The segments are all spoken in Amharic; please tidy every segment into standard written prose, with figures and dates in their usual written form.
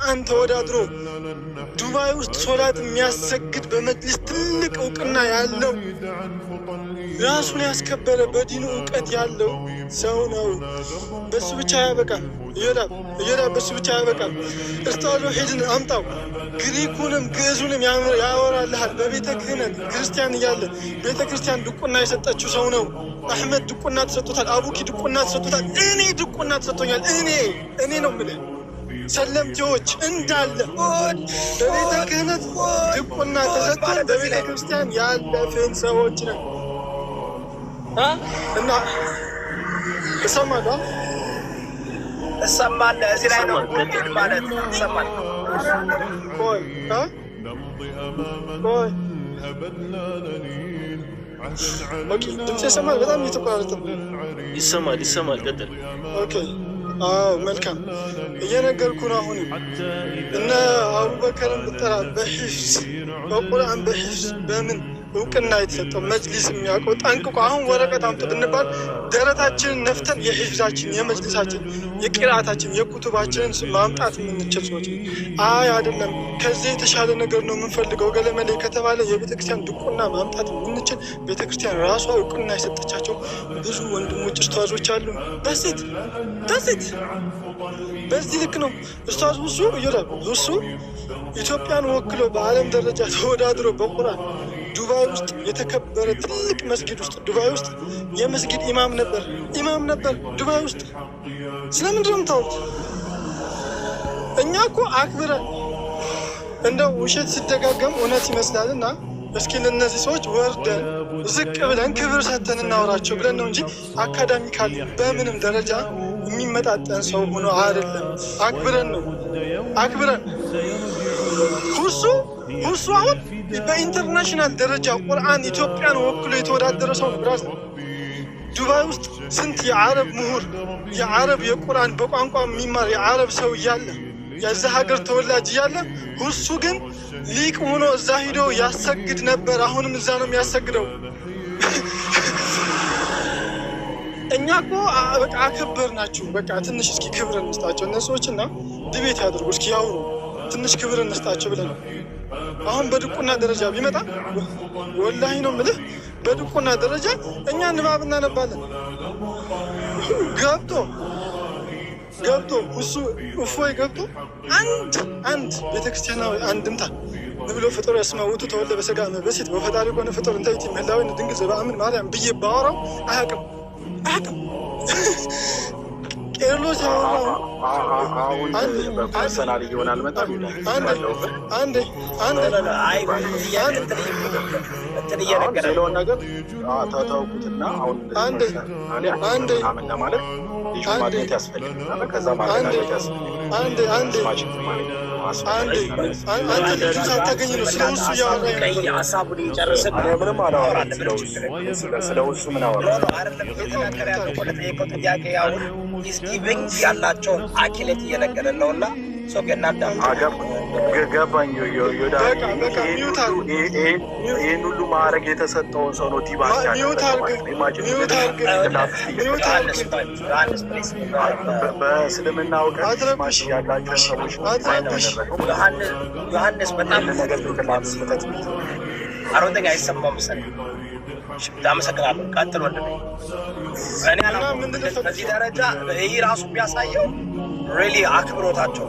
በቁርአን ተወዳድሮ ዱባይ ውስጥ ሶላት የሚያሰግድ በመጅሊስ ትልቅ እውቅና ያለው ራሱን ያስከበረ በዲኑ እውቀት ያለው ሰው ነው። በሱ ብቻ ያበቃል። እየዳ በሱ ብቻ ያበቃል። እስታዶ ሄድን አምጣው ግሪኩንም ግዕዙንም ያወራልሃል። በቤተ ክህነት ክርስቲያን እያለ ቤተ ክርስቲያን ድቁና የሰጠችው ሰው ነው። አህመድ ድቁና ተሰጥቶታል። አቡኪ ድቁና ተሰጥቶታል። እኔ ድቁና ተሰጥቶኛል። እኔ ነው የምልህ። ሰለምቴዎች እንዳለ በቤተ ክህነት ድቁና ተሰጥቶን በቤተ ክርስቲያን ያለፍን ሰዎች ነን እና እሰማለሁ እዚህ ላይ ነው ማለት እሰማለሁ። ድምፅ ይሰማል? በጣም እየተቆራረጠ ይሰማል። ቀጥል። ኦኬ። አዎ መልካም። እየነገርኩ ነው። አሁንም እነ አቡበከርን ብጠራ በሂፍዝ በቁርአን በሂፍዝ በምን እውቅና የተሰጠው መጅሊስ የሚያውቀው ጠንቅቆ አሁን ወረቀት አምጡ ብንባል ደረታችንን ነፍተን የሂፍዛችን የመጅሊሳችን የቂራአታችን የኩቱባችንን ማምጣት የምንችል ሰዎች አይ አይደለም ከዚህ የተሻለ ነገር ነው የምንፈልገው ገለመሌ ከተባለ የቤተክርስቲያን ድቁና ማምጣት የምንችል ቤተክርስቲያን ራሷ እውቅና የሰጠቻቸው ብዙ ወንድሞች ኡስታዞች አሉ። በዚህ ልክ ነው ኡስታዝ እሱ ኢትዮጵያን ወክሎ በዓለም ደረጃ ተወዳድሮ በቁርአን ዱባይ ውስጥ የተከበረ ትልቅ መስጊድ ውስጥ ዱባይ ውስጥ የመስጊድ ኢማም ነበር ዱባይ ውስጥ። ስለምንድን ነው የምታወሩት? እኛ እኮ አክብረን እንደው ውሸት ሲደጋገም እውነት ይመስላልና እስኪ ለእነዚህ ሰዎች ወርደን ዝቅ ብለን ክብር ሰጥተን እናወራቸው ብለን ነው እንጂ አካዳሚካሊ በምንም ደረጃ የሚመጣጠን ሰው ሆኖ አይደለም። አክብረን ሁሱ አሁን በኢንተርናሽናል ደረጃ ቁርአን ኢትዮጵያን ወክሎ የተወዳደረ ሰው ነው። ብራስ ዱባይ ውስጥ ስንት የአረብ ምሁር የአረብ የቁርአን በቋንቋ የሚማር የአረብ ሰው እያለ የዛ ሀገር ተወላጅ እያለ ሁሱ ግን ሊቅ ሆኖ እዛ ሂዶ ያሰግድ ነበር። አሁንም እዛ ነው የሚያሰግደው። እኛ እኮ በቃ አከበር ናችሁ። በቃ ትንሽ እስኪ ክብር እንስጣቸው እነሱዎችና ድቤት ያድርጉ እስኪ ያውሩ ትንሽ ክብር እንስጣቸው ብለን ነው። አሁን በድቁና ደረጃ ቢመጣ ወላሂ ነው የምልህ በድቁና ደረጃ እኛ ንባብ እናነባለን። ገብቶ እሱ እፎይ ገብቶ አንድ ቤተክርስቲያናዊ አንድምታ ንብሎ ፍጡር ያስማውቱ ተወልደ በሥጋ በሴት በፈጣሪ ኮነ ፍጡር እንታይቲ ምህላዊ ድንግል ዘበአምን ማርያም ብዬ ባወራው አያውቅም። ቄርሎስ ያወራው ፐርሰናል ይሆናል። በጣም ስለሆነ ነገር ተታውቁትና አሁን ምናምን ለማለት ልጁ ማግኘት ያስፈልጋል። ከዛ ማገናኘት ሳታገኝ ነው ስለውሱ ሀሳቡን ይጨርስና ምንም አላወራም። ስለውሱ ምን አወራ ለጠየቀው ጥያቄ ያሁን ጊቪንግ ያላቸውን አኪሌት እየነገረን ነውና ገባኝ። ይህን ሁሉ ማዕረግ የተሰጠውን ሰው ነው ዲባንክ በእስልምና እውቀት ማሽ ያላቸው ሰዎች ዮሐንስ በጣም ነገር ስህተት አሮንተኛ አይሰማም መሰለኝ። አመሰግናለሁ። ቀጥል ወንድሜ። እኔ በዚህ ደረጃ ይህ ራሱ የሚያሳየው ሪሊ አክብሮታቸው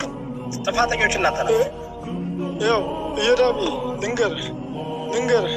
ጥፋተኞች እናንተ ያው እየዳቢ ልንገርህ